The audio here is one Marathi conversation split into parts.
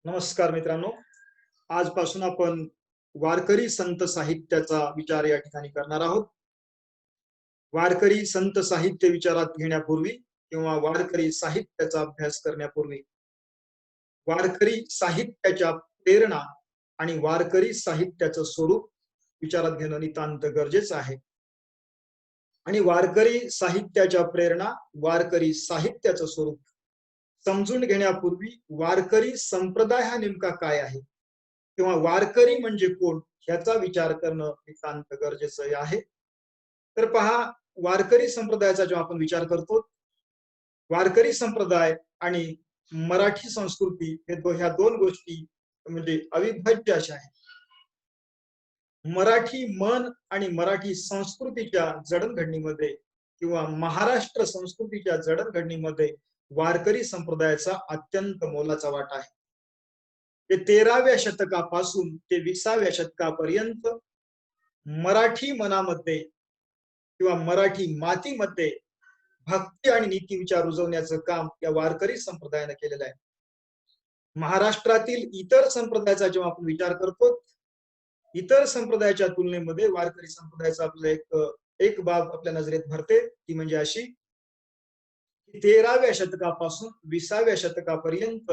नमस्कार मित्रांनो. आजपासून आपण वारकरी संत साहित्याचा विचार या ठिकाणी करणार आहोत. वारकरी संत साहित्य विचारात घेण्यापूर्वी किंवा वारकरी साहित्याचा अभ्यास करण्यापूर्वी वारकरी साहित्याच्या प्रेरणा आणि वारकरी साहित्याचं स्वरूप विचारात घेणं नितांत गरजेचं आहे. आणि वारकरी साहित्याच्या प्रेरणा, वारकरी साहित्याचं स्वरूप समजून घेण्यापूर्वी वारकरी संप्रदाय हा नेमका काय आहे किंवा वारकरी म्हणजे कोण ह्याचा विचार करणं नितांत गरजेचं आहे. तर पहा, वारकरी संप्रदायाचा जेव्हा आपण विचार करतो, वारकरी संप्रदाय आणि मराठी संस्कृती ह्या दोन गोष्टी म्हणजे अविभाज्य अशा आहेत. मराठी मन आणि मराठी संस्कृतीच्या जडणघडणीमध्ये किंवा महाराष्ट्र संस्कृतीच्या जडणघडणीमध्ये वारकरी संप्रदायाचा अत्यंत मोलाचा वाटा आहे. ते 13व्या शतकापासून ते 20व्या शतकापर्यंत मराठी मनामध्ये किंवा मराठी मातीमध्ये भक्ती आणि नीती विचार रुजवण्याचं काम या वारकरी संप्रदायाने केलेलं आहे. महाराष्ट्रातील इतर संप्रदायाचा जेव्हा आपण विचार करतो, इतर संप्रदायाच्या तुलनेमध्ये वारकरी संप्रदायाचा आपलं एक बाब आपल्या नजरेत भरते, ती म्हणजे अशी की 13व्या शतकापासून 20व्या शतकापर्यंत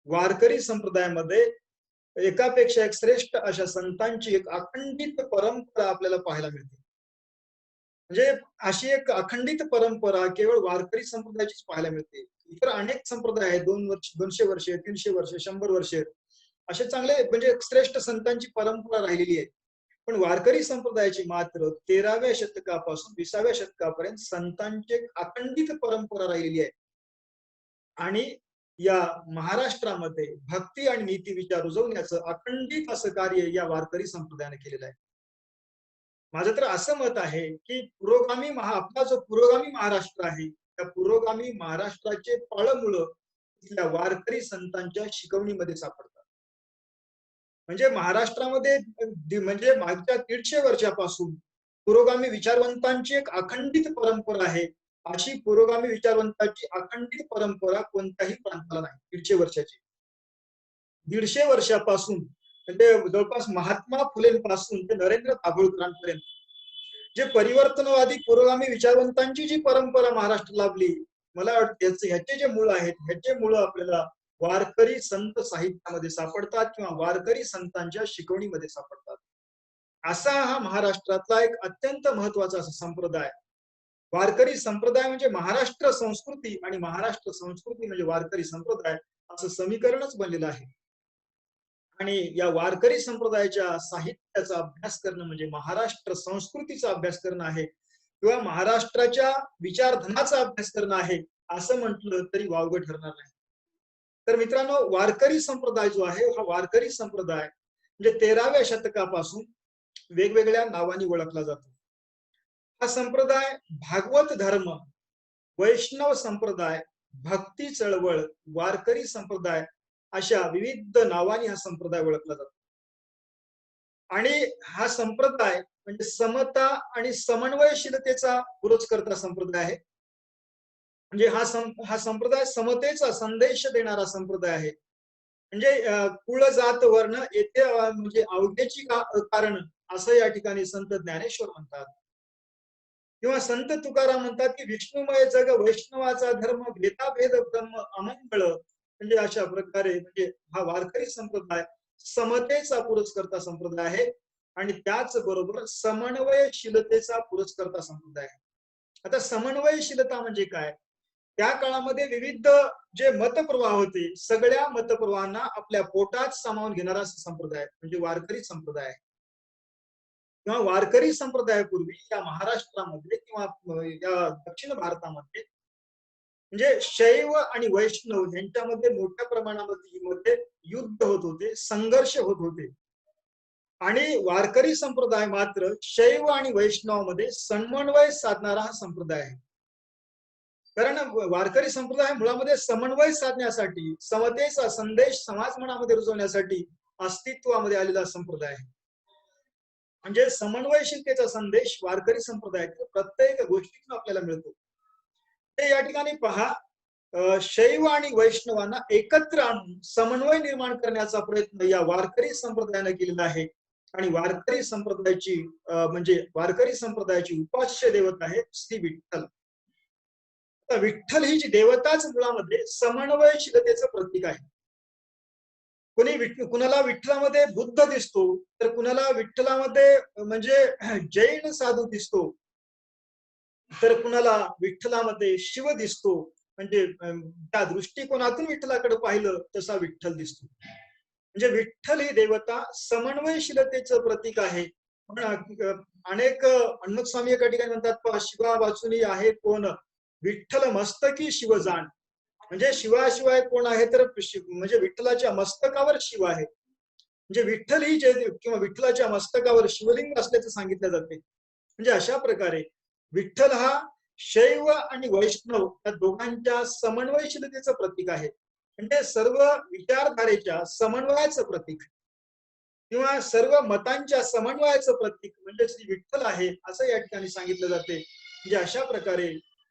वारकरी संप्रदायामध्ये एकापेक्षा एक श्रेष्ठ अशा संतांची एक अखंडित परंपरा आपल्याला पाहायला मिळते. म्हणजे अशी एक अखंडित परंपरा केवळ वारकरी संप्रदायाचीच पाहायला मिळते. इतर अनेक संप्रदाय आहेत, 200 वर्षे, 300 वर्षे, 100 वर्षे असे चांगले म्हणजे श्रेष्ठ संतांची परंपरा राहिलेली आहे. पण वारकरी संप्रदायाची मात्र 13व्या शतकापासून 20व्या शतकापर्यंत संतांची एक अखंडित परंपरा राहिलेली आहे. आणि या महाराष्ट्रामध्ये भक्ती आणि नीती विचार रुजवण्याचं अखंडित असं कार्य या वारकरी संप्रदायाने केलेलं आहे. माझं तर असं मत आहे की आपला जो पुरोगामी महाराष्ट्र आहे, त्या पुरोगामी महाराष्ट्राचे पाळमुळं इथल्या वारकरी संतांच्या शिकवणीमध्ये सापडतात. म्हणजे महाराष्ट्रामध्ये म्हणजे मागच्या 150 वर्षापासून पुरोगामी विचारवंतांची एक अखंडित परंपरा आहे. अशी पुरोगामी विचारवंतांची अखंडित परंपरा कोणत्याही प्रांताला नाही. 150 वर्षाची, 150 वर्षापासून म्हणजे जवळपास महात्मा फुलेंपासून ते नरेंद्र दाभोळकरांपर्यंत जे परिवर्तनवादी पुरोगामी विचारवंतांची जी परंपरा महाराष्ट्र लाभली, मला वाटतं ह्याचे जे मूळ आहेत, ह्याचे मूळ आपल्याला वारकरी संत साहित्यामध्ये सापडतात किंवा वारकरी संतांच्या शिकवणीमध्ये सापडतात. असा हा महाराष्ट्रातला एक अत्यंत महत्वाचा असा संप्रदाय. वारकरी संप्रदाय म्हणजे महाराष्ट्र संस्कृती आणि महाराष्ट्र संस्कृती म्हणजे वारकरी संप्रदाय असं समीकरणच बनलेलं आहे. आणि या वारकरी संप्रदायाच्या साहित्याचा अभ्यास करणं म्हणजे महाराष्ट्र संस्कृतीचा अभ्यास करणं आहे किंवा महाराष्ट्राच्या विचारधनाचा अभ्यास करणं आहे असं म्हटलं तरी वावगं ठरणार नाही. तर मित्रांनो, वारकरी संप्रदाय जो आहे हा वारकरी संप्रदाय म्हणजे 13व्या शतकापासून वेगवेगळ्या नावांनी ओळखला जातो. हा संप्रदाय भागवत धर्म, वैष्णव संप्रदाय, भक्ती चळवळ, वारकरी संप्रदाय अशा विविध नावांनी हा संप्रदाय ओळखला जातो. आणि हा संप्रदाय म्हणजे समता आणि समन्वयशीलतेचा पुरस्कर्ता संप्रदाय आहे. म्हणजे हा संप्रदाय समतेचा संदेश देणारा संप्रदाय आहे. म्हणजे कुळ जात वर्ण येथे म्हणजे अवघ्याची कारण असं या ठिकाणी संत ज्ञानेश्वर म्हणतात किंवा संत तुकाराम म्हणतात की विष्णुमय जग वैष्णवाचा धर्म भेदाभेद ब्रह्म अमंगळ. म्हणजे अशा प्रकारे म्हणजे हा वारकरी संप्रदाय समतेचा पुरस्कर्ता संप्रदाय आहे आणि त्याचबरोबर समन्वयशीलतेचा पुरस्कर्ता संप्रदाय आहे. आता समन्वयशीलता म्हणजे काय? त्या काळामध्ये विविध जे मतप्रवाह होते, सगळ्या मतप्रवाहांना आपल्या पोटात सामावून घेणारा संप्रदाय म्हणजे वारकरी संप्रदाय आहे. किंवा वारकरी संप्रदायापूर्वी या महाराष्ट्रामध्ये किंवा या दक्षिण भारतामध्ये म्हणजे शैव आणि वैष्णव यांच्यामध्ये मोठ्या प्रमाणामध्ये युद्ध होत होते, संघर्ष होत होते. आणि वारकरी संप्रदाय मात्र शैव आणि वैष्णवामध्ये समन्वय साधणारा हा संप्रदाय आहे. कारण वारकरी संप्रदाय मुळामध्ये समन्वय साधण्यासाठी, समतेचा संदेश समाज मनामध्ये रुजवण्यासाठी अस्तित्वामध्ये आलेला संप्रदाय आहे. म्हणजे समन्वयशीलतेचा संदेश वारकरी संप्रदायातील प्रत्येक गोष्टीतून आपल्याला मिळतो. ते या ठिकाणी पहा, शैव आणि वैष्णवांना एकत्र आणून समन्वय निर्माण करण्याचा प्रयत्न या वारकरी संप्रदायाने केलेला आहे. आणि वारकरी संप्रदायाची म्हणजे वारकरी संप्रदायाची उपास्य देवता आहे श्री विठ्ठल. विठ्ठल ही जी देवताच मुळामध्ये समन्वयशीलतेचं प्रतीक आहे. कुणाला विठ्ठलामध्ये बुद्ध दिसतो, तर कुणाला विठ्ठलामध्ये म्हणजे जैन साधू दिसतो, तर कुणाला विठ्ठलामध्ये शिव दिसतो. म्हणजे त्या दृष्टिकोनातून विठ्ठलाकडे पाहिलं तसा विठ्ठल दिसतो. म्हणजे विठ्ठल ही देवता समन्वयशीलतेचं प्रतीक आहे. अनेक हनुमत स्वामी एका ठिकाणी म्हणतात, शिवा वाचुनी आहे कोण, विठ्ठल मस्तकी शिव जाण. म्हणजे शिवाशिवाय कोण आहे, तर म्हणजे विठ्ठलाच्या मस्तकावर शिव आहे. म्हणजे विठ्ठल ही जे किंवा विठ्ठलाच्या मस्तकावर शिवलिंग असल्याचं सांगितलं जाते. म्हणजे अशा प्रकारे विठ्ठल हा शैव आणि वैष्णव या दोघांच्या समन्वयशीलतेचं प्रतीक आहे. म्हणजे सर्व विचारधारेच्या समन्वयाचं प्रतीक किंवा सर्व मतांच्या समन्वयाचं प्रतीक म्हणजे श्री विठ्ठल आहे, असं या ठिकाणी सांगितलं जाते. म्हणजे अशा प्रकारे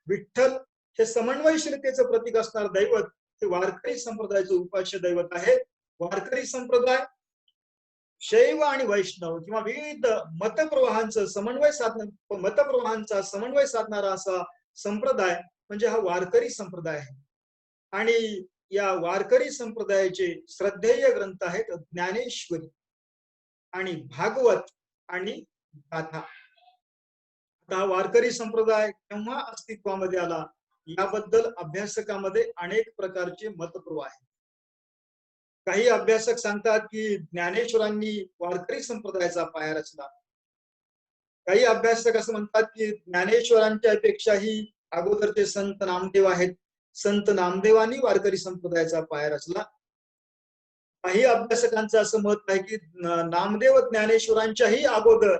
विठ्ठल हे समन्वयशीलतेचं प्रतीक असणार दैवत हे वारकरी संप्रदायाचं उपास्य दैवत आहे. वारकरी संप्रदाय शैव आणि वैष्णव किंवा विविध मतप्रवाहांचा समन्वय साधणारा असा संप्रदाय म्हणजे हा वारकरी संप्रदाय आहे. आणि या वारकरी संप्रदायाचे श्रद्धेय ग्रंथ आहेत ज्ञानेश्वरी आणि भागवत आणि गाथा. आता वारकरी संप्रदाय केव्हा अस्तित्वामध्ये आला याबद्दल अभ्यासकामध्ये अनेक प्रकारचे मतप्रवाह आहेत. काही अभ्यासक सांगतात की ज्ञानेश्वरांनी वारकरी संप्रदायाचा पाया रचला. काही अभ्यासक असं म्हणतात की ज्ञानेश्वरांच्या पेक्षाही अगोदरचे संत नामदेव आहेत, संत नामदेवांनी वारकरी संप्रदायाचा पाया रचला. काही अभ्यासकांचं असं मत आहे की नामदेव ज्ञानेश्वरांच्याही अगोदर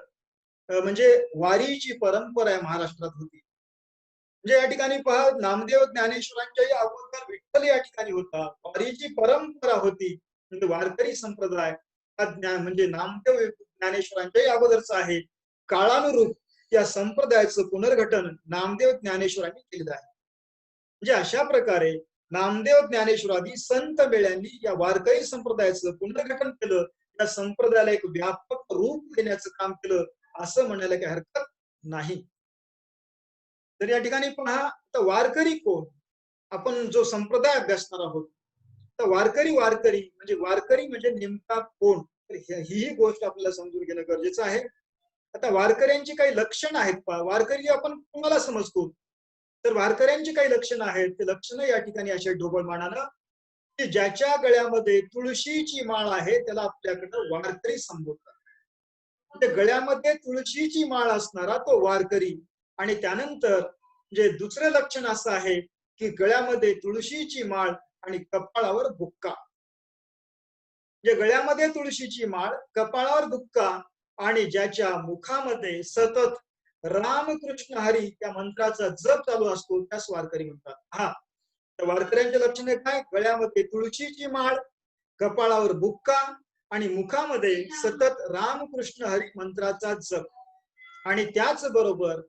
म्हणजे वारीची परंपरा महाराष्ट्रात होती. म्हणजे या ठिकाणी पहा, नामदेव ज्ञानेश्वरांच्याही अगोदर विठ्ठल या ठिकाणी होता, वारीची परंपरा होती. म्हणजे वारकरी संप्रदाय म्हणजे नामदेव ज्ञानेश्वरांच्याही अगोदरचा आहे. काळानुरूप या संप्रदायाचं पुनर्गठन नामदेव ज्ञानेश्वरांनी केलेलं आहे. म्हणजे अशा प्रकारे नामदेव ज्ञानेश्वरादी संत मेळ्यांनी या वारकरी संप्रदायाचं पुनर्गठन केलं, या संप्रदायाला एक व्यापक रूप देण्याचं काम केलं असं म्हणायला काही हरकत नाही. तर या ठिकाणी पहा, तर वारकरी कोण, आपण जो संप्रदाय अभ्यासणार आहोत, तर वारकरी म्हणजे नेमका कोण, तर ही गोष्ट आपल्याला समजून घेणं गरजेचं आहे. आता वारकऱ्यांची काही लक्षणं आहेत पहा. वारकरी आपण कोणाला समजतो, तर वारकऱ्यांची काही लक्षणं आहेत. ते लक्षणं या ठिकाणी अशा ढोबळमानानं की ज्याच्या गळ्यामध्ये तुळशीची माळ आहे त्याला आपल्याकडं वारकरी संबोधतात. म्हणजे गळ्यामध्ये तुळशीची माळ असणारा तो वारकरी. आणि त्यानंतर जे दुसरं लक्षण असं आहे की गळ्यामध्ये तुळशीची माळ आणि कपाळावर बुक्का. म्हणजे गळ्यामध्ये तुळशीची माळ, कपाळावर बुक्का आणि ज्याच्या मुखामध्ये सतत रामकृष्ण हरी या मंत्राचा जप चालू असतो त्यास वारकरी म्हणतात. हा, तर वारकऱ्यांचे लक्षण काय, गळ्यामध्ये तुळशीची माळ, कपाळावर बुक्का आणि मुखामध्ये सतत रामकृष्ण हरी मंत्राचा जप. आणि त्याचबरोबर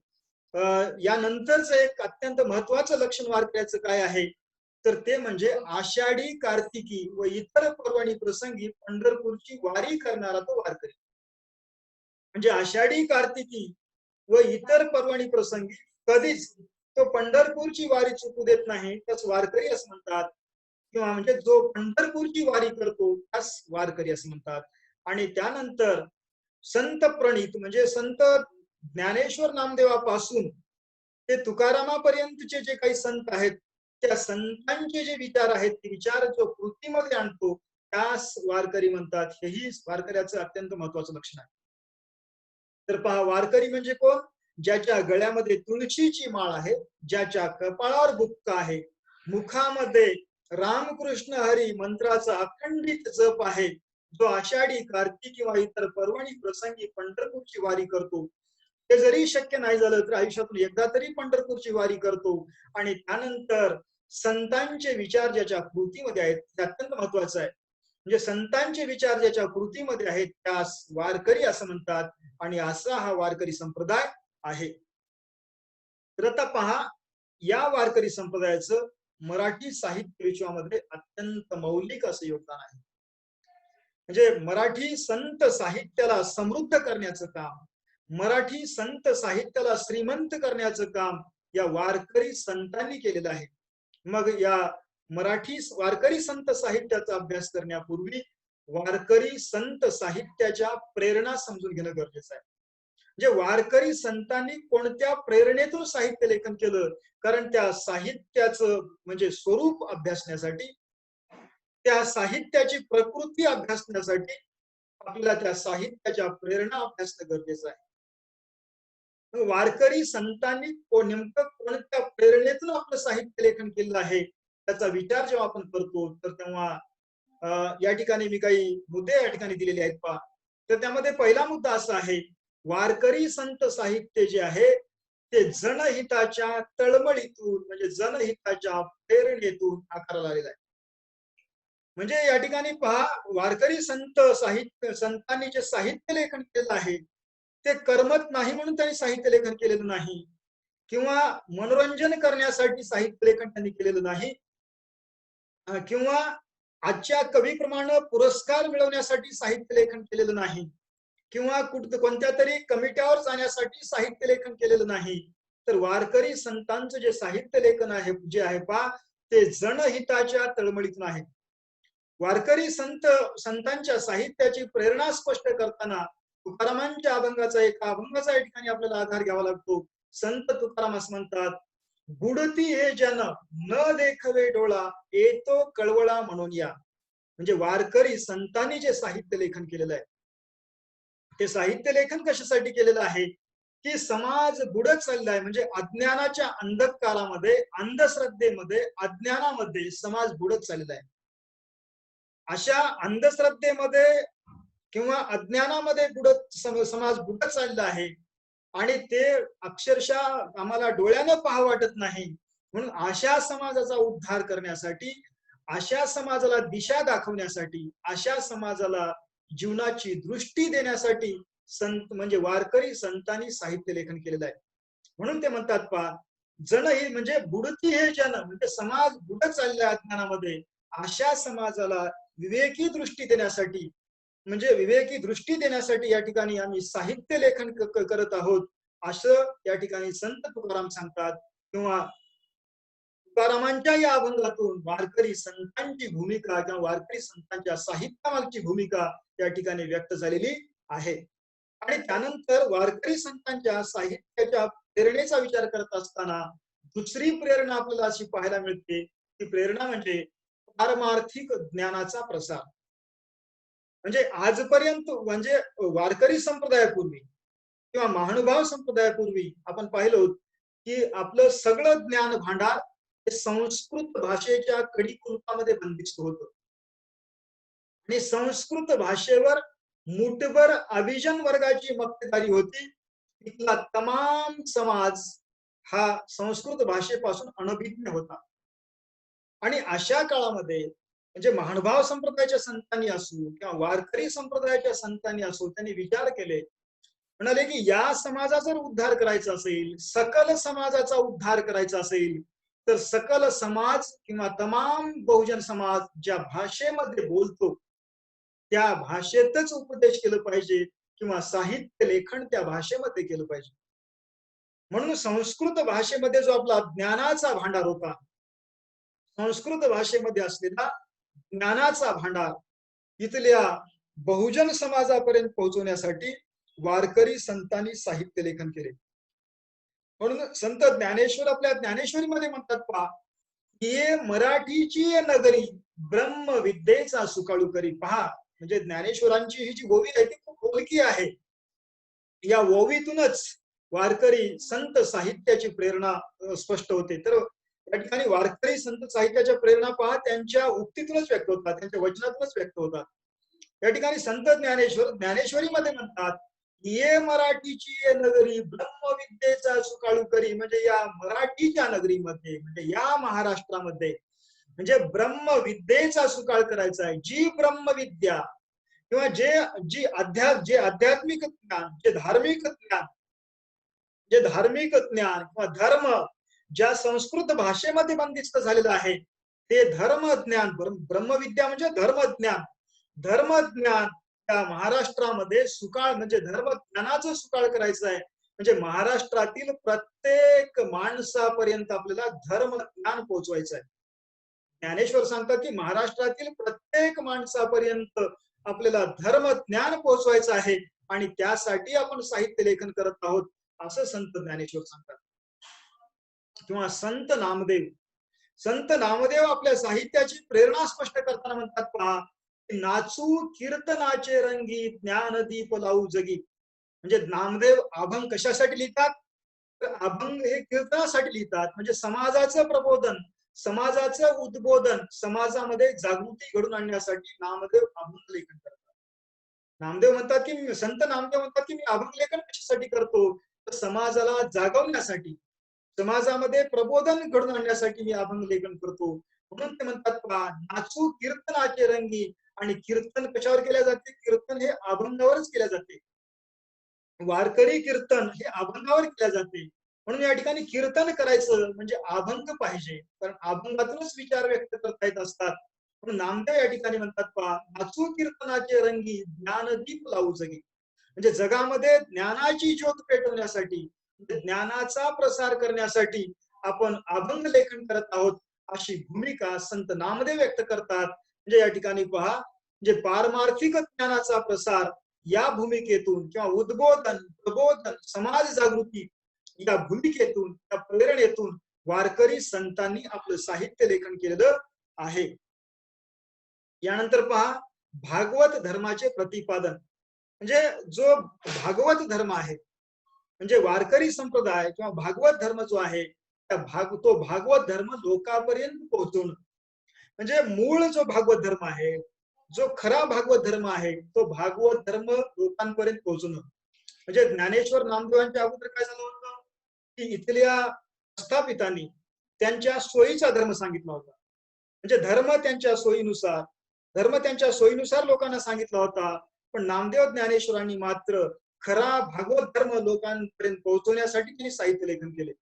यानंतरच एक अत्यंत महत्वाचं लक्षण वारकऱ्याचं काय आहे, तर ते म्हणजे आषाढी, कार्तिकी व इतर पर्वणी प्रसंगी पंढरपूरची वारी करणारा तो वारकरी. म्हणजे आषाढी, कार्तिकी व इतर पर्वणी प्रसंगी कधीच तो पंढरपूरची वारी चुकू देत नाही, त्यास वारकरी असं म्हणतात. किंवा म्हणजे जो पंढरपूरची वारी करतो त्यास वारकरी असं म्हणतात. आणि त्यानंतर संत प्रणीत म्हणजे संत ज्ञानेश्वर नामदेवापासून ते तुकारामापर्यंतचे जे काही संत आहेत, त्या संतांचे जे विचार आहेत ते विचार जो कृतीमध्ये आणतो त्यास वारकरी म्हणतात. हेही वारकऱ्याचं अत्यंत महत्वाचं लक्षण आहे. तर पहा, वारकरी म्हणजे कोण, ज्याच्या गळ्यामध्ये तुळशीची माळ आहे, ज्याच्या कपाळावर बुक्का आहे, मुखामध्ये रामकृष्ण हरी मंत्राचा अखंडित जप आहे, जो आषाढी, कार्तिक किंवा इतर पर्वणी प्रसंगी पंढरपूरची वारी करतो. ते जरी शक्य नाही झालं तर आयुष्यातून एकदा तरी पंढरपूरची वारी करतो. आणि त्यानंतर संतांचे विचार ज्याच्या कृतीमध्ये आहेत ते अत्यंत महत्वाचं आहे. म्हणजे संतांचे विचार ज्याच्या कृतीमध्ये आहेत त्यास वारकरी असं म्हणतात. आणि असा हा वारकरी संप्रदाय आहे. तर आता पहा, या वारकरी संप्रदायाचं मराठी साहित्य विश्वामध्ये अत्यंत मौलिक असं योगदान आहे. म्हणजे मराठी संत साहित्याला समृद्ध करण्याचं काम, मराठी संत साहित्याला श्रीमंत करण्याचं काम या वारकरी संतांनी केलेलं आहे. मग या मराठी वारकरी संत साहित्याचा अभ्यास करण्यापूर्वी वारकरी संत साहित्याच्या प्रेरणा समजून घेणं गरजेचं आहे. म्हणजे वारकरी संतांनी कोणत्या प्रेरणेतून साहित्य लेखन केलं, कारण त्या साहित्याचं म्हणजे स्वरूप अभ्यासण्यासाठी, त्या साहित्याची प्रकृती अभ्यासण्यासाठी आपल्याला त्या साहित्याच्या प्रेरणा अभ्यासणं गरजेचं आहे. वारकरी संतांनी नेमकं कोणत्या प्रेरणेतून आपलं साहित्य लेखन केलं आहे त्याचा विचार जेव्हा आपण करतो, तर तेव्हा या ठिकाणी मी काही मुद्दे या ठिकाणी दिलेले आहेत पहा. तर त्यामध्ये पहिला मुद्दा असा आहे, वारकरी संत साहित्य जे आहे ते जनहिताच्या तळमळीतून म्हणजे जनहिताच्या प्रेरणेतून आकाराला आलेलं आहे. म्हणजे या ठिकाणी पहा, वारकरी संतांनी जे साहित्य लेखन केलं आहे ते करमत नाही म्हणून त्यांनी साहित्य लेखन केलेलं नाही, किंवा मनोरंजन करण्यासाठी साहित्य लेखन त्यांनी केलेलं नाही, किंवा आजच्या कवीप्रमाणे पुरस्कार मिळवण्यासाठी साहित्य लेखन केलेलं नाही, किंवा कोणत्या तरी कमिट्यावर जाण्यासाठी साहित्य लेखन केलेलं नाही. तर वारकरी संतांचं जे साहित्य लेखन आहे जे आहे पहा, ते जनहिताच्या तळमळीतून आहे. वारकरी संतांच्या साहित्याची प्रेरणा स्पष्ट करताना तुकारामांच्या अभंगाचा एका अभंगाचा या ठिकाणी आपल्याला आधार घ्यावा लागतो. संत तुकाराम असं म्हणतात, बुडती हे जन न देखवे डोळा, येतो कळवळा म्हणून या. म्हणजे वारकरी संतांनी जे साहित्य लेखन केलेलं आहे, ते साहित्य लेखन कशासाठी केलेलं आहे की समाज बुडत चालला आहे. म्हणजे अज्ञानाच्या अंधकारामध्ये, अंधश्रद्धेमध्ये, अज्ञानामध्ये समाज बुडत चाललेला आहे. अशा अंधश्रद्धेमध्ये किंवा अज्ञानामध्ये समाज बुडत चालला आहे आणि ते अक्षरशः आम्हाला डोळ्यानं पाहावं वाटत नाही. म्हणून अशा समाजाचा उद्धार करण्यासाठी, अशा समाजाला दिशा दाखवण्यासाठी, अशा समाजाला जीवनाची दृष्टी देण्यासाठी संत म्हणजे वारकरी संतांनी साहित्य लेखन केलेलं आहे. म्हणून ते म्हणतात पहा, जन ही म्हणजे बुडती हे जन म्हणजे समाज बुडत चालल्या अज्ञानामध्ये, अशा समाजाला विवेकी दृष्टी देण्यासाठी म्हणजे विवेकी दृष्टी देण्यासाठी या ठिकाणी आम्ही साहित्य लेखन करत आहोत असं या ठिकाणी संत तुकाराम सांगतात. किंवा तुकारामांच्या या अभंगातून वारकरी संतांची भूमिका किंवा वारकरी संतांच्या साहित्यामागची भूमिका या ठिकाणी व्यक्त झालेली आहे. आणि त्यानंतर वारकरी संतांच्या साहित्याच्या प्रेरणेचा विचार करत असताना दुसरी प्रेरणा आपल्याला अशी पाहायला मिळते. ती प्रेरणा म्हणजे पारमार्थिक ज्ञानाचा प्रसार. म्हणजे आजपर्यंत म्हणजे वारकरी संप्रदायापूर्वी किंवा महानुभाव संप्रदायापूर्वी आपण पाहिलो की आपलं सगळं ज्ञान भांडार हे संस्कृत भाषेच्या कडी-कुलुपामध्ये बंदिस्त होतं. आणि संस्कृत भाषेवर मुठभर अभिजन वर्गाची मक्तेदारी होती. इथला तमाम समाज हा संस्कृत भाषेपासून अनभिज्ञ होता. आणि अशा काळामध्ये म्हणजे महानुभाव संप्रदायाच्या संतांनी असो किंवा वारकरी संप्रदायाच्या संतांनी असो, त्यांनी विचार केले, म्हणाले की या समाजाचा जर उद्धार करायचा असेल, सकल समाजाचा उद्धार करायचा असेल, तर सकल समाज किंवा तमाम बहुजन समाज ज्या भाषेमध्ये बोलतो त्या भाषेतच उपदेश केलं पाहिजे किंवा साहित्य लेखन त्या भाषेमध्ये केलं पाहिजे. म्हणून संस्कृत भाषेमध्ये जो आपला ज्ञानाचा भांडार होता, संस्कृत भाषेमध्ये असलेला ज्ञानाचा भांडार इथल्या बहुजन समाजापर्यंत पोहोचवण्यासाठी वारकरी संतांनी साहित्य लेखन केले. म्हणून संत ज्ञानेश्वर आपल्या ज्ञानेश्वरीमध्ये म्हणतात पहा, ये मराठीची नगरी ब्रह्मविद्येचा सुकाळू करी. पहा, म्हणजे ज्ञानेश्वरांची ही जी ओवी आहे ती खूप ओळखी आहे. या ओवीतूनच वारकरी संत साहित्याची प्रेरणा स्पष्ट होते. तर या ठिकाणी वारकरी संत साहित्याच्या प्रेरणा पहा त्यांच्या उक्तीतूनच व्यक्त होतात, त्यांच्या वचनातूनच व्यक्त होतात. या ठिकाणी संत ज्ञानेश्वरीमध्ये म्हणतात, ये मराठीची ये नगरी ब्रह्मविद्येचा सुकाळू करी. म्हणजे या मराठीच्या नगरीमध्ये म्हणजे या महाराष्ट्रामध्ये म्हणजे ब्रह्मविद्येचा सुकाळ करायचा आहे. जी ब्रह्मविद्या किंवा जे आध्यात्मिक ज्ञान, जे धार्मिक ज्ञान किंवा धर्म ज्या संस्कृत भाषेमध्ये बंदिस्त झालेलं आहे ते धर्मज्ञान, ब्रह्मविद्या म्हणजे धर्मज्ञान, धर्मज्ञान त्या महाराष्ट्रामध्ये सुकाळ म्हणजे धर्मज्ञानाचं सुकाळ करायचं आहे. म्हणजे महाराष्ट्रातील प्रत्येक माणसापर्यंत आपल्याला धर्मज्ञान पोहोचवायचं आहे. ज्ञानेश्वर सांगतात की महाराष्ट्रातील प्रत्येक माणसापर्यंत आपल्याला धर्मज्ञान पोहोचवायचं आहे आणि त्यासाठी आपण साहित्य लेखन करत आहोत असं संत ज्ञानेश्वर सांगतात. किंवा संत नामदेव आपल्या साहित्याची प्रेरणा स्पष्ट करताना म्हणतात, पहा, नाचू कीर्तनाचे रंगी ज्ञानदीप लावू जगी. म्हणजे नामदेव अभंग कशासाठी लिहितात? तर अभंग हे कीर्तनासाठी लिहितात. म्हणजे समाजाचं प्रबोधन, समाजाचं उद्बोधन, समाजामध्ये जागृती घडून आणण्यासाठी नामदेव अभंग लेखन करतात. नामदेव म्हणतात की संत नामदेव म्हणतात की मी अभंग लेखन कशासाठी करतो? तर समाजाला जागवण्यासाठी, समाजामध्ये प्रबोधन घडून आणण्यासाठी मी अभंग लेखन करतो. म्हणून ते म्हणतात, पहा, नाचू कीर्तनाचे रंगी. आणि कीर्तन कशावर केल्या जाते? कीर्तन हे अभंगावरच केल्या जाते. वारकरी कीर्तन हे अभंगावर केल्या जाते. म्हणून या ठिकाणी कीर्तन करायचं म्हणजे अभंग पाहिजे, कारण अभंगातूनच विचार व्यक्त करता येत असतात. म्हणून नामदेव या ठिकाणी म्हणतात, पहा, नाचू कीर्तनाचे रंगी ज्ञानदीप लावू जगी. म्हणजे जगामध्ये ज्ञानाची ज्योत पेटवण्यासाठी, ज्ञानाचा प्रसार करण्यासाठी आपण अभंग लेखन करत आहोत अशी भूमिका संत नामदेव व्यक्त करतात. म्हणजे या ठिकाणी पहा, म्हणजे पारमार्थिक ज्ञानाचा प्रसार या भूमिकेतून किंवा उद्बोधन, प्रबोधन, समाज जागृती या भूमिकेतून, त्या प्रेरणेतून वारकरी संतांनी आपलं साहित्य लेखन केलेलं आहे. यानंतर पहा, भागवत धर्माचे प्रतिपादन. म्हणजे जो भागवत धर्म आहे, म्हणजे वारकरी संप्रदाय किंवा भागवत धर्म जो आहे, तो भागवत धर्म लोकांपर्यंत पोहोचवणं. म्हणजे मूळ जो भागवत धर्म आहे, जो खरा भागवत धर्म आहे, तो भागवत धर्म लोकांपर्यंत पोहोचवणं. म्हणजे ज्ञानेश्वर नामदेवांच्या अगोदर काय झालं होतं की इथल्या स्थापितांनी त्यांच्या सोयीचा धर्म सांगितला होता. म्हणजे धर्म त्यांच्या सोयीनुसार लोकांना सांगितला होता. पण नामदेव ज्ञानेश्वरांनी मात्र खरा भागवत धर्म लोकांपर्यंत पोहोचवण्यासाठी त्यांनी साहित्य लेखन केले.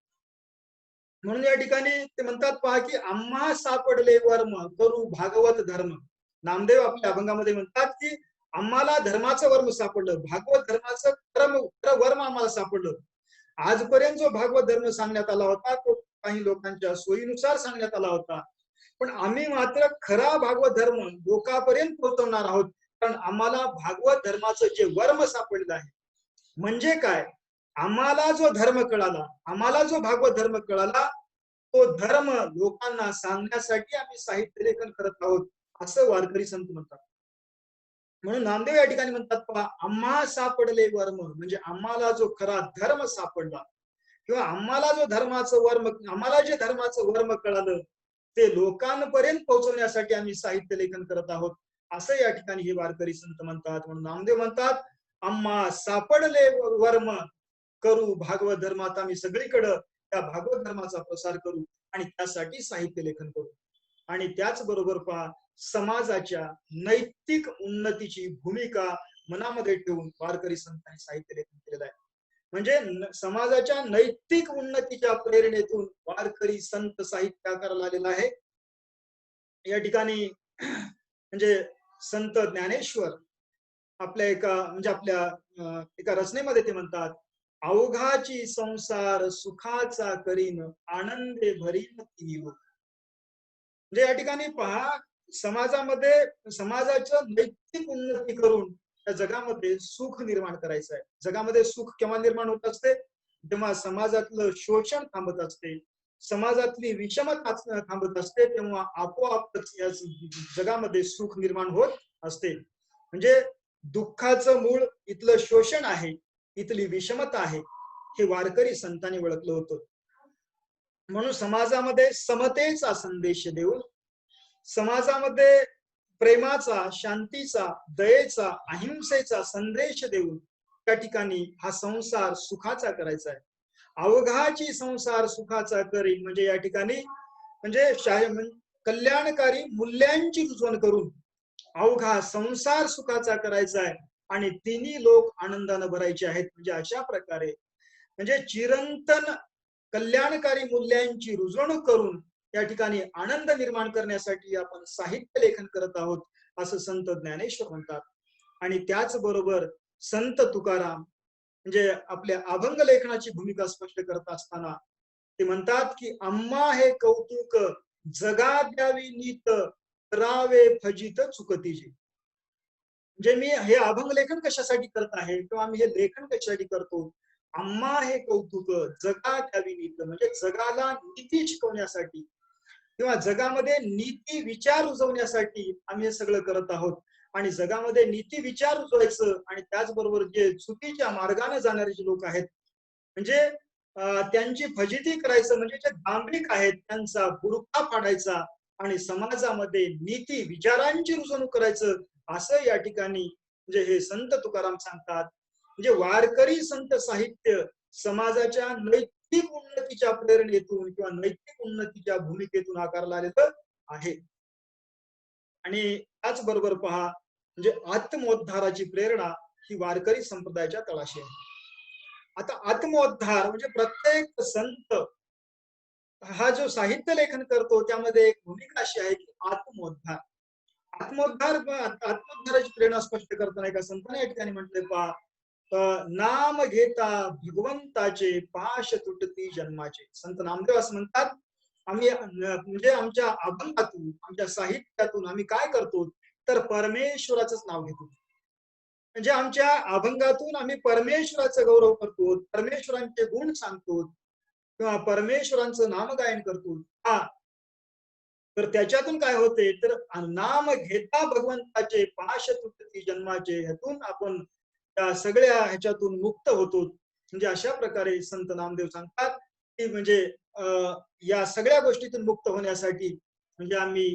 म्हणून या ठिकाणी ते म्हणतात, पहा, की आम्हा सापडले वर्म करू भागवत धर्म. नामदेव आपल्या अभंगामध्ये म्हणतात की आम्हाला धर्माचं वर्म सापडलं, भागवत धर्माचं खरं वर्म आम्हाला सापडलं. आजपर्यंत जो भागवत धर्म सांगण्यात आला होता तो काही लोकांच्या सोयीनुसार सांगण्यात आला होता, पण आम्ही मात्र खरा भागवत धर्म लोकांपर्यंत पोहोचवणार आहोत, कारण आम्हाला भागवत धर्माचं जे वर्म सापडलं आहे. म्हणजे काय? आम्हाला जो धर्म कळाला, आम्हाला जो भागवत धर्म कळाला, तो धर्म लोकांना सांगण्यासाठी आम्ही साहित्य लेखन करत आहोत असं वारकरी संत म्हणतात. म्हणून नामदेव या ठिकाणी म्हणतात, पहा, आम्हा सापडले वर्म. म्हणजे आम्हाला जो खरा धर्म सापडला किंवा आम्हाला जो धर्माचं वर्म, आम्हाला जे धर्माचं वर्म कळालं ते लोकांपर्यंत पोहोचवण्यासाठी आम्ही साहित्य लेखन करत आहोत असं या ठिकाणी हे वारकरी संत म्हणतात. म्हणून नामदेव म्हणतात, आम्हा सापडले वर्म करू भागवत धर्मात. आम्ही सगळीकडं त्या भागवत धर्माचा प्रसार करू आणि त्यासाठी साहित्य लेखन करू. आणि त्याचबरोबर पहा, समाजाच्या नैतिक उन्नतीची भूमिका मनामध्ये ठेवून वारकरी संतांनी साहित्य लेखन केलेलं आहे. म्हणजे समाजाच्या नैतिक उन्नतीच्या प्रेरणेतून वारकरी संत साहित्याकाराला आलेला आहे. या ठिकाणी म्हणजे संत ज्ञानेश्वर आपल्या एका रचनेमध्ये ते म्हणतात, अवघाची संसार सुखाचा करीन आनंदे भरीन तिन्ही लोक. म्हणजे या ठिकाणी पहा, समाजाचं नैतिक उन्नती करून त्या जगामध्ये सुख निर्माण करायचं आहे. जगामध्ये सुख केव्हा निर्माण होत असते? जेव्हा समाजातलं शोषण थांबत असते, समाजातली विषमता थांबत असते, तेव्हा आपोआपच या जगामध्ये सुख निर्माण होत असते. म्हणजे दुःखाचं मूळ इथलं शोषण आहे, इथली विषमता आहे, हे वारकरी संतांनी ओळखलं होतं. म्हणून समाजामध्ये समतेचा संदेश देऊन, समाजामध्ये प्रेमाचा, शांतीचा, दयेचा, अहिंसेचा संदेश देऊन त्या ठिकाणी हा संसार सुखाचा करायचा आहे. अवघाची संसार सुखाचा करीन म्हणजे या ठिकाणी म्हणजे कल्याणकारी मूल्यांची रुजवण करून अवघा संसार सुखाचा करायचा आहे आणि तिन्ही लोक आनंदानं भरायचे आहेत. म्हणजे अशा प्रकारे म्हणजे चिरंतन कल्याणकारी मूल्यांची रुजवणूक करून या ठिकाणी आनंद निर्माण करण्यासाठी आपण साहित्य लेखन करत आहोत असं संत ज्ञानेश्वर म्हणतात. आणि त्याचबरोबर संत तुकाराम म्हणजे आपल्या अभंग लेखनाची भूमिका स्पष्ट करत असताना ते म्हणतात की आम्हा हे कौतुक जगा द्यावी नीत करावे फजित चुकतीजी. म्हणजे मी हे अभंग लेखन कशासाठी करत आहे किंवा आम्ही हे लेखन कशासाठी करतो, आम्हा हे कौतुक जगा द्यावी नीत म्हणजे जगाला नीती शिकवण्यासाठी किंवा जगामध्ये नीती विचार रुजवण्यासाठी आम्ही हे सगळं करत आहोत. आणि जगामध्ये नीती विचार रुजवायचं आणि त्याचबरोबर जे चुकीच्या मार्गाने जाणारे जे लोक आहेत म्हणजे त्यांची फजिती करायचं म्हणजे जे दांभिक आहेत त्यांचा बुरखा फाडायचा आणि समाजामध्ये नीती विचारांची रुजवणूक करायचं असं या ठिकाणी म्हणजे हे संत तुकाराम सांगतात. म्हणजे वारकरी संत साहित्य समाजाच्या नैतिक उन्नतीच्या प्रेरणेतून किंवा नैतिक उन्नतीच्या भूमिकेतून आकारला आलेलं आहे. आणि त्याचबरोबर पहा म्हणजे आत्मोद्धाराची प्रेरणा ही वारकरी संप्रदायाच्या तळाशी आहे. आता आत्मोद्धार म्हणजे प्रत्येक संत हा जो साहित्य लेखन करतो त्यामध्ये एक भूमिका अशी आहे की आत्मोद्धार. आत्मोद्धाराची प्रेरणा स्पष्ट करताना एका संतांनी या ठिकाणी म्हटले पहा, नाम घेता भगवंताचे पाश तुटती जन्माचे. संत नामदेव असं म्हणतात, आम्ही म्हणजे आमच्या अभंगातून आमच्या साहित्यातून आम्ही काय करतो तर परमेश्वराचंच नाव घेतो. म्हणजे आमच्या अभंगातून आम्ही परमेश्वराचा गौरव करतो, परमेश्वरांचे गुण सांगतो किंवा परमेश्वरांचं नामगायन करतो. हा तर त्याच्यातून काय होते तर नाम घेता भगवंताचे पाश तुटती जन्माचे, ह्यातून आपण त्या सगळ्या ह्याच्यातून मुक्त होतो. म्हणजे अशा प्रकारे संत नामदेव सांगतात की म्हणजे या सगळ्या गोष्टीतून मुक्त होण्यासाठी म्हणजे आम्ही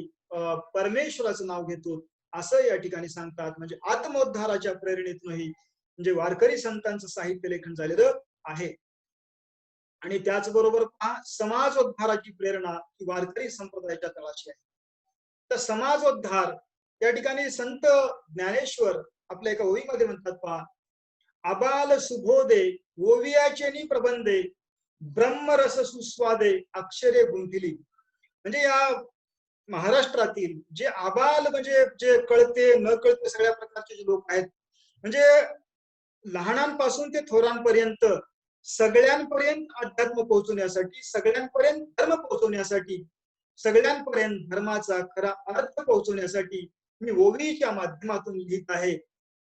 परमेश्वराचं नाव घेतो असं या ठिकाणी सांगतात. म्हणजे आत्मोद्धाराच्या प्रेरणेतूनही म्हणजे वारकरी संतांचं साहित्य लेखन झालेलं आहे. आणि त्याचबरोबर समाजोद्धाराची प्रेरणा ही वारकरी संप्रदायाच्या तळाशी आहे. तर समाजोद्धार या ठिकाणी संत ज्ञानेश्वर आपल्या एका ओळीमध्ये म्हणतात पहा, आबाल सुबोधे ओवियाचेनी प्रबंधे ब्रह्मरस सुस्वादे अक्षरे गुंफिली. म्हणजे या महाराष्ट्रातील जे आबाल म्हणजे जे कळते न कळते सगळ्या प्रकारचे जे लोक आहेत म्हणजे लहानांपासून ते थोरांपर्यंत सगळ्यांपर्यंत अध्यात्म पोहोचवण्यासाठी, सगळ्यांपर्यंत धर्म पोहोचवण्यासाठी, सगळ्यांपर्यंत धर्माचा खरा अर्थ पोहोचवण्यासाठी मी ओवीच्या माध्यमातून लिहित आहे.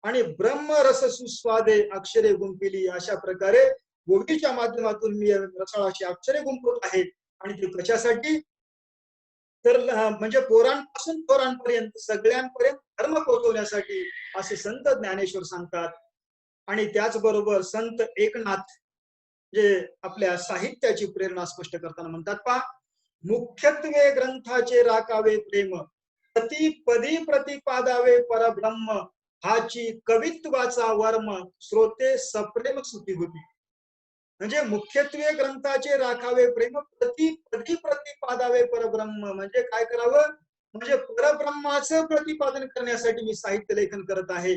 आणि ब्रह्मरस सुस्वादे अक्षरे गुंफिली अशा प्रकारे ओवीच्या माध्यमातून मी रसाळाची अक्षरे गुंफवत आहे. आणि ते कशासाठी तर म्हणजे पोरांपासून थोरांपर्यंत सगळ्यांपर्यंत धर्म पोहोचवण्यासाठी असे संत ज्ञानेश्वर सांगतात. आणि त्याचबरोबर संत एकनाथ जे आपल्या साहित्याची प्रेरणा स्पष्ट करताना म्हणतात पहा, मुख्यत्वे ग्रंथाचे राखावे प्रेम प्रति पदी प्रतिपादावे परब्रह्म हाची कवित्वाचा वर्म श्रोते सप्रेम सुखी होती. म्हणजे मुख्यत्वे ग्रंथाचे राखावे प्रेम प्रति पदी प्रतिपादावे परब्रह्म म्हणजे काय करावं म्हणजे परब्रह्माचं प्रतिपादन करण्यासाठी मी साहित्य लेखन करत आहे.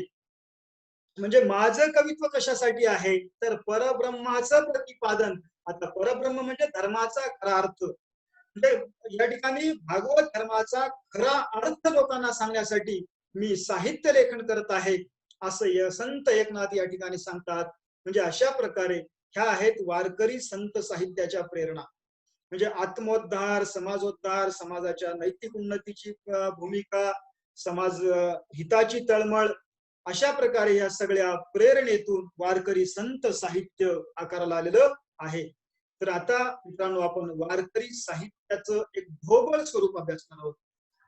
म्हणजे माझं कवित्व कशासाठी आहे तर परब्रह्माचं प्रतिपादन. आता परब्रह्म म्हणजे धर्माचा खरा अर्थ, म्हणजे या ठिकाणी भागवत धर्माचा खरा अर्थ लोकांना सांगण्यासाठी मी साहित्य लेखन करत आहे असं संत एकनाथ या ठिकाणी सांगतात. म्हणजे अशा प्रकारे ह्या आहेत वारकरी संत साहित्याच्या प्रेरणा. म्हणजे आत्मोद्धार, समाजोद्धार, समाजाच्या नैतिक उन्नतीची भूमिका, समाज हिताची तळमळ, अशा प्रकारे या सगळ्या प्रेरणेतून वारकरी संत साहित्य आकाराला आलेलं आहे. तर आता मित्रांनो आपण वारकरी साहित्याचं एक ढोबळ स्वरूप अभ्यासणार आहोत.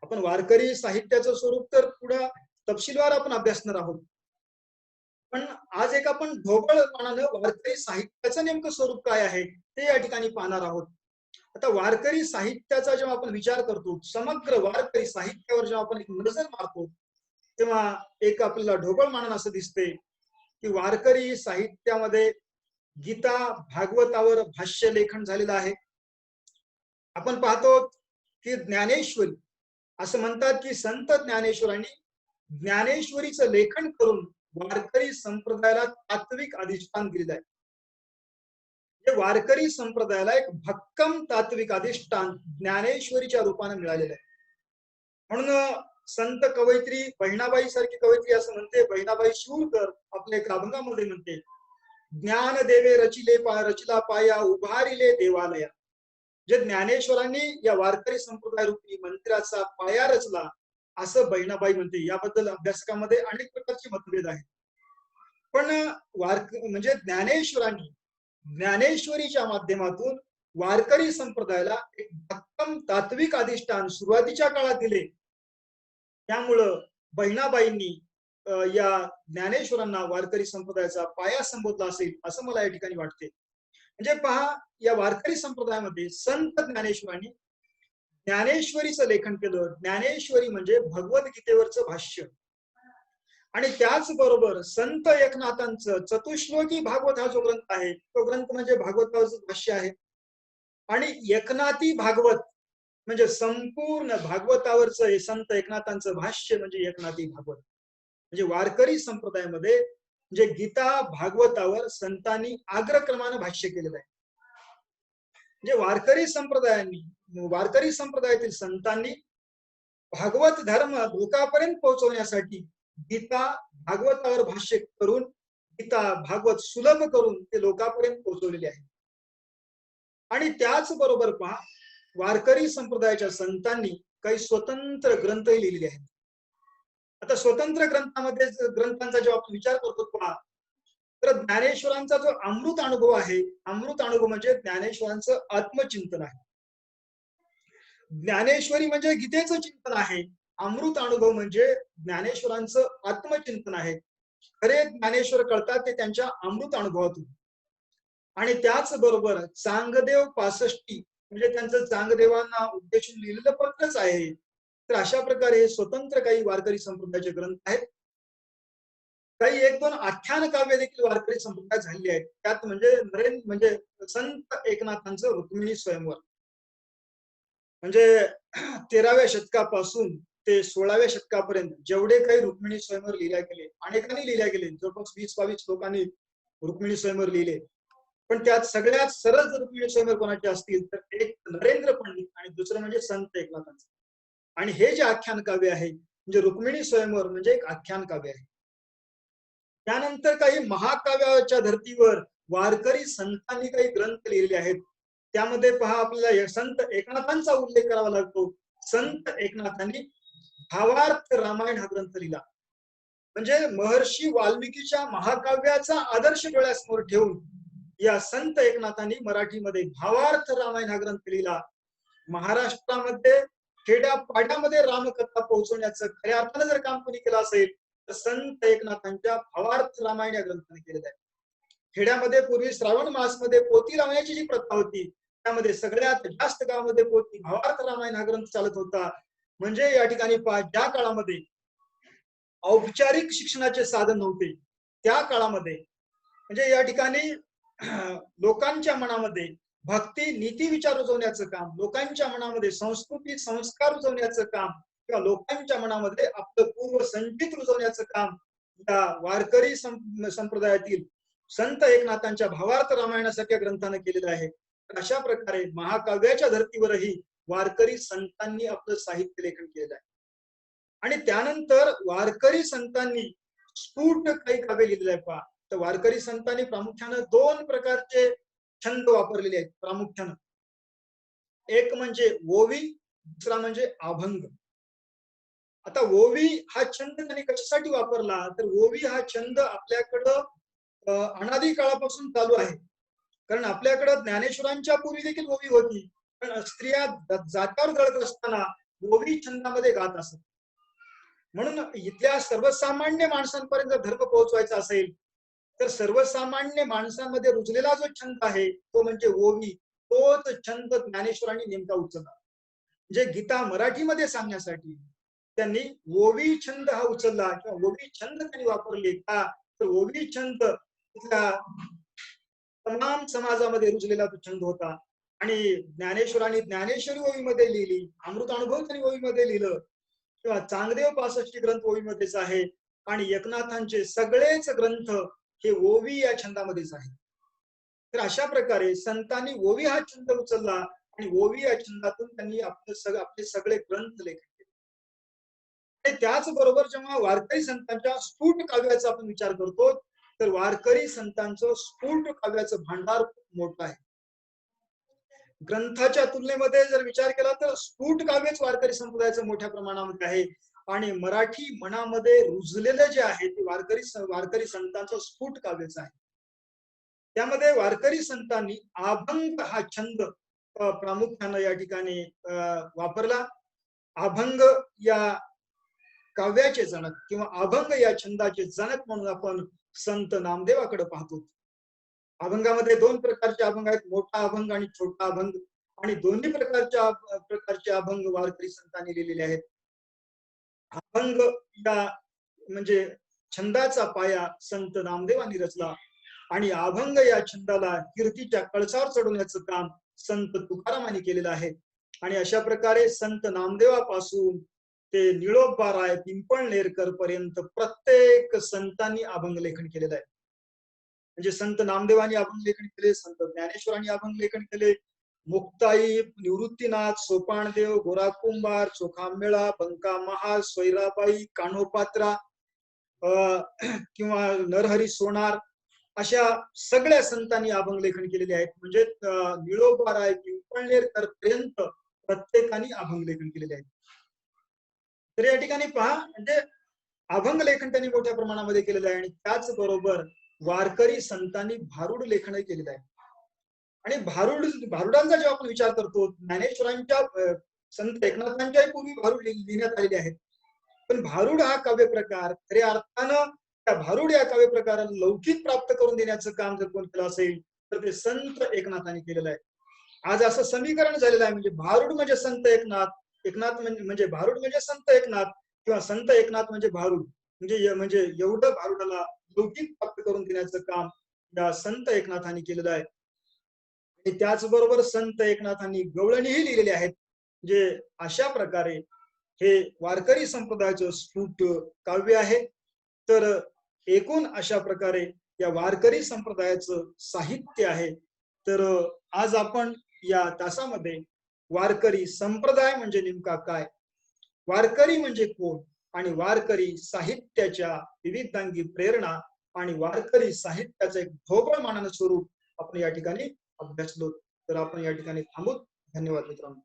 आपण वारकरी साहित्याचं स्वरूप तर पुढे तपशीलवार आपण अभ्यासणार आहोत, पण आज एक आपण ढोबळपणानं वारकरी साहित्याचं नेमकं स्वरूप काय आहे ते या ठिकाणी पाहणार आहोत. आता वारकरी साहित्याचा जेव्हा आपण विचार करतो, समग्र वारकरी साहित्यावर जेव्हा आपण एक नजर मारतो तेव्हा एक आपल्याला ढोबळमानानं असं दिसते की वारकरी साहित्यामध्ये गीता भागवतावर भाष्य लेखन झालेलं आहे. आपण पाहतो की ज्ञानेश्वरी असं म्हणतात की संत ज्ञानेश्वरांनी ज्ञानेश्वरीचं लेखन करून वारकरी संप्रदायाला तात्विक अधिष्ठान दिलेलं आहे. वारकरी संप्रदायाला एक भक्कम तात्विक अधिष्ठान ज्ञानेश्वरीच्या रूपाने मिळालेलं आहे. म्हणून संत कवयित्री बहिणाबाई सारखी कवयित्री असं म्हणते, बहिणाबाई शिवकर आपल्या एका अभंगामध्ये म्हणते, ज्ञान देवे रचिला पाया उभारिले देवालया. जे ज्ञानेश्वरांनी या वारकरी संप्रदाय रूपी मंदिराचा पाया रचला असं बहिणाबाई म्हणते. याबद्दल अभ्यासकामध्ये अनेक प्रकारचे मतभेद आहेत. पण म्हणजे ज्ञानेश्वरांनी ज्ञानेश्वरीच्या माध्यमातून वारकरी संप्रदायाला एक भक्कम तात्विक अधिष्ठान सुरुवातीच्या काळात दिले. त्यामुळं बहिणाबाईंनी या ज्ञानेश्वरांना वारकरी संप्रदायाचा पाया संबोधला असेल असं मला या ठिकाणी वाटते. म्हणजे पहा, या वारकरी संप्रदायामध्ये संत ज्ञानेश्वरांनी ज्ञानेश्वरीचं लेखन केलं. ज्ञानेश्वरी म्हणजे भगवद्गीतेवरचं भाष्य. आणि त्याचबरोबर संत एकनाथांचं चतुश्लोकी भागवत हा जो ग्रंथ आहे, तो ग्रंथ म्हणजे भागवतावरचं भाष्य आहे. आणि एकनाथी भागवत म्हणजे संपूर्ण भागवतावरचं हे संत एकनाथांचं भाष्य म्हणजे एकनाथी भागवत. म्हणजे वारकरी संप्रदायामध्ये म्हणजे गीता भागवतावर संतांनी अग्रक्रमानं भाष्य केलेलं आहे. म्हणजे वारकरी संप्रदायातील संतांनी भागवत धर्म लोकांपर्यंत पोहोचवण्यासाठी गीता भागवतावर भाष्य करून गीता भागवत सुलभ करून ते लोकांपर्यंत पोहोचवलेले आहे. आणि त्याचबरोबर पहा, वारकरी संप्रदायाच्या संतांनी काही स्वतंत्र ग्रंथही लिहिलेले आहेत. आता स्वतंत्र ग्रंथांचा जेव्हा आपण विचार करतो पहा, तर ज्ञानेश्वरांचा जो अमृत अनुभव आहे, अमृत अनुभव म्हणजे ज्ञानेश्वरांचं आत्मचिंतन आहे. ज्ञानेश्वरी म्हणजे गीतेचं चिंतन आहे. अमृत अनुभव म्हणजे ज्ञानेश्वरांचं आत्मचिंतन आहे. खरे ज्ञानेश्वर कळतात ते त्यांच्या अमृत अनुभवातून. आणि त्याचबरोबर चांगदेव 65 म्हणजे त्यांचं चांगदेवांना उद्देशून लिहिलेलं पत्रच आहे. तर अशा प्रकारे हे स्वतंत्र काही वारकरी संप्रदायाचे ग्रंथ आहेत. काही एक दोन आख्यान काव्य देखील वारकरी संप्रदायात झालेली आहेत. त्यात म्हणजे संत एकनाथांचं रुक्मिणी स्वयंवर म्हणजे 13व्या शतकापासून ते 16व्या शतकापर्यंत जेवढे काही रुक्मिणी स्वयंवर लिहिल्या गेले, अनेकांनी लिहिल्या गेले, जवळपास 20-22 लोकांनी रुक्मिणी स्वयंवर लिहिले. पण त्यात सगळ्यात सरळ जर रुक्मिणी स्वयंवर कोणाचे असतील तर एक नरेंद्र पंडित आणि दुसरं म्हणजे संत एकनाथांचं. आणि हे जे आख्यान काव्य आहे म्हणजे रुक्मिणी स्वयंवर म्हणजे एक आख्यान काव्य आहे. त्यानंतर काही महाकाव्याच्या धर्तीवर वारकरी संतांनी काही ग्रंथ लिहिले आहेत. त्यामध्ये पहा, आपल्याला संत एकनाथांचा उल्लेख करावा लागतो. संत एकनाथांनी भावार्थ रामायण हा ग्रंथ लिहिला. म्हणजे महर्षी वाल्मिकीच्या महाकाव्याचा आदर्श डोळ्यासमोर ठेवून या संत एकनाथांनी मराठीमध्ये भावार्थ रामायण हा ग्रंथ लिहिला. महाराष्ट्रामध्ये खेड्यापाड्यामध्ये रामकथा पोहोचवण्याचं खऱ्या अर्थानं जर काम कोणी केलं असेल तर संत एकनाथांच्या भावार्थ रामायण या ग्रंथाने केलेलं आहे. खेड्यामध्ये पूर्वी श्रावण मासमध्ये पोथी लावण्याची जी प्रथा होती, त्यामध्ये सगळ्यात जास्त गावामध्ये पोथी भावार्थ रामायण हा ग्रंथ चालत होता. म्हणजे या ठिकाणी ज्या काळामध्ये औपचारिक शिक्षणाचे साधन नव्हते, त्या काळामध्ये म्हणजे या ठिकाणी लोकांच्या मनामध्ये भक्ती नीती विचार रुजवण्याचं काम, लोकांच्या मनामध्ये संस्कृती संस्कार रुजवण्याचं काम किंवा लोकांच्या मनामध्ये आपलं पूर्व संचित रुजवण्याचं काम या वारकरी संप्रदायातील संत एकनाथांच्या भावार्थ रामायणासारख्या ग्रंथाने केलेलं आहे. अशा प्रकारे महाकाव्याच्या धर्तीवरही वारकरी संतांनी आपलं साहित्य लेखन केलेलं आहे. आणि त्यानंतर वारकरी संतांनी स्फुट काही काव्य लिहिलेलं आहे पहा. तर वारकरी संतांनी प्रामुख्यानं 2 प्रकारचे छंद वापरलेले आहेत प्रामुख्यानं. एक म्हणजे ओवी, दुसरा म्हणजे अभंग. आता ओवी हा छंद त्यांनी कशासाठी वापरला, तर ओवी हा छंद आपल्याकडं अनादी काळापासून चालू आहे. कारण आपल्याकडं ज्ञानेश्वरांच्या पूर्वी देखील ओवी होती, पण स्त्रिया जात्यावर जळत असताना ओवी छंदामध्ये गात असत. म्हणून इथल्या सर्वसामान्य माणसांपर्यंत जर धर्म पोहोचवायचा असेल तर सर्वसामान्य माणसांमध्ये रुजलेला जो छंद आहे तो म्हणजे ओवी. तोच छंद ज्ञानेश्वरांनी नेमका उचलला. म्हणजे गीता मराठीमध्ये सांगण्यासाठी त्यांनी ओवी छंद हा उचलला किंवा ओवी छंद त्यांनी वापरले का, तर ओवी छंद तिथल्या तमाम समाजामध्ये रुजलेला तो छंद होता. आणि ज्ञानेश्वरांनी ज्ञानेश्वरी ओवीमध्ये लिहिली, अमृत अनुभव त्यांनी ओवीमध्ये लिहिलं, किंवा चांगदेव 65 ग्रंथ ओवीमध्येच आहे. आणि एकनाथांचे सगळेच ग्रंथ हे ओवी या छंदामध्येच आहे. तर अशा प्रकारे संतांनी ओवी हा छंद उचलला आणि ओवी या छंदातून त्यांनी आपले सगळे ग्रंथ लेखन केले. आणि त्याचबरोबर जेव्हा वारकरी संतांच्या स्फुट काव्याचा आपण विचार करतो, तर वारकरी संतांचं स्फुट काव्याचं भांडार खूप मोठं आहे. ग्रंथाच्या तुलनेमध्ये जर विचार केला तर स्फुट काव्यच वारकरी संप्रदायाचं मोठ्या प्रमाणामध्ये आहे. आणि मराठी मनामध्ये रुजलेलं जे आहे ते वारकरी संतांचं स्फुट काव्यच आहे. त्यामध्ये वारकरी संतांनी अभंग हा छंद प्रामुख्यानं या ठिकाणी वापरला. अभंग या काव्याचे जनक किंवा अभंग या छंदाचे जनक म्हणून आपण संत नामदेवाकडे पाहतो. अभंगामध्ये दोन प्रकारचे अभंग आहेत, मोठा अभंग आणि छोटा अभंग. आणि दोन्ही प्रकारचे अभंग वारकरी संतांनी लिहिलेले आहेत. अभंग या म्हणजे छंदाचा पाया संत नामदेवांनी रचला आणि अभंग या छंदाला कीर्तीच्या कळसावर चढवण्याचं काम संत तुकारामांनी केलेलं आहे. आणि अशा प्रकारे संत नामदेवापासून ते निळोबाराय पिंपळनेरकर पर्यंत प्रत्येक संतांनी अभंग लेखन केलेलं आहे. म्हणजे संत नामदेवांनी अभंग लेखन केले, संत ज्ञानेश्वरांनी अभंग लेखन केले, मुक्ताई, निवृत्तीनाथ, सोपानदेव, गोरा कुंभार, चोखामेळा, बंका महाल, स्वैराबाई, कान्होपात्रा किंवा नरहरी सोनार अशा सगळ्या संतांनी अभंग लेखन केलेले आहेत. म्हणजे निळोबाराय पिंपळनेरकर पर्यंत प्रत्येकाने अभंग लेखन केलेले आहेत. तर या ठिकाणी पहा, म्हणजे अभंग लेखन त्यांनी मोठ्या प्रमाणामध्ये केलेलं आहे. आणि त्याचबरोबर वारकरी संतांनी भारुड लेखन केलेलं आहे. आणि भारुडांचा जेव्हा आपण विचार करतो, ज्ञानेश्वरांच्या संत एकनाथांच्याही पूर्वी भारुड लिहिण्यात आलेले आहेत. पण भारुड हा काव्य प्रकार खऱ्या अर्थानं त्या भारुड या काव्य प्रकाराला लौकिक प्राप्त करून देण्याचं काम जर कोण केलं असेल तर ते संत एकनाथांनी केलेलं आहे. आज असं समीकरण झालेलं आहे, म्हणजे भारुड म्हणजे संत एकनाथ, एकनाथ म्हणजे भारुड म्हणजे संत एकनाथ, किंवा संत एकनाथ म्हणजे भारुड. म्हणजे एवढं भारुडाला लौकिक प्राप्त करून देण्याचं काम या संत एकनाथांनी केलेलं आहे. आणि त्याचबरोबर संत एकनाथांनी गवळणीही लिहिलेले आहेत. म्हणजे अशा प्रकारे हे वारकरी संप्रदायाचं स्फुट काव्य आहे. तर एकूण अशा प्रकारे या वारकरी संप्रदायाचं साहित्य आहे. तर आज आपण या तासामध्ये वारकरी संप्रदाय म्हणजे नेमका काय, वारकरी म्हणजे कोण, आणि वारकरी साहित्याच्या विविधांगी प्रेरणा आणि वारकरी साहित्याचं एक ढोबळमानानं स्वरूप आपण या ठिकाणी अभ्यासलो. तर आपण या ठिकाणी थांबू. धन्यवाद मित्रांनो.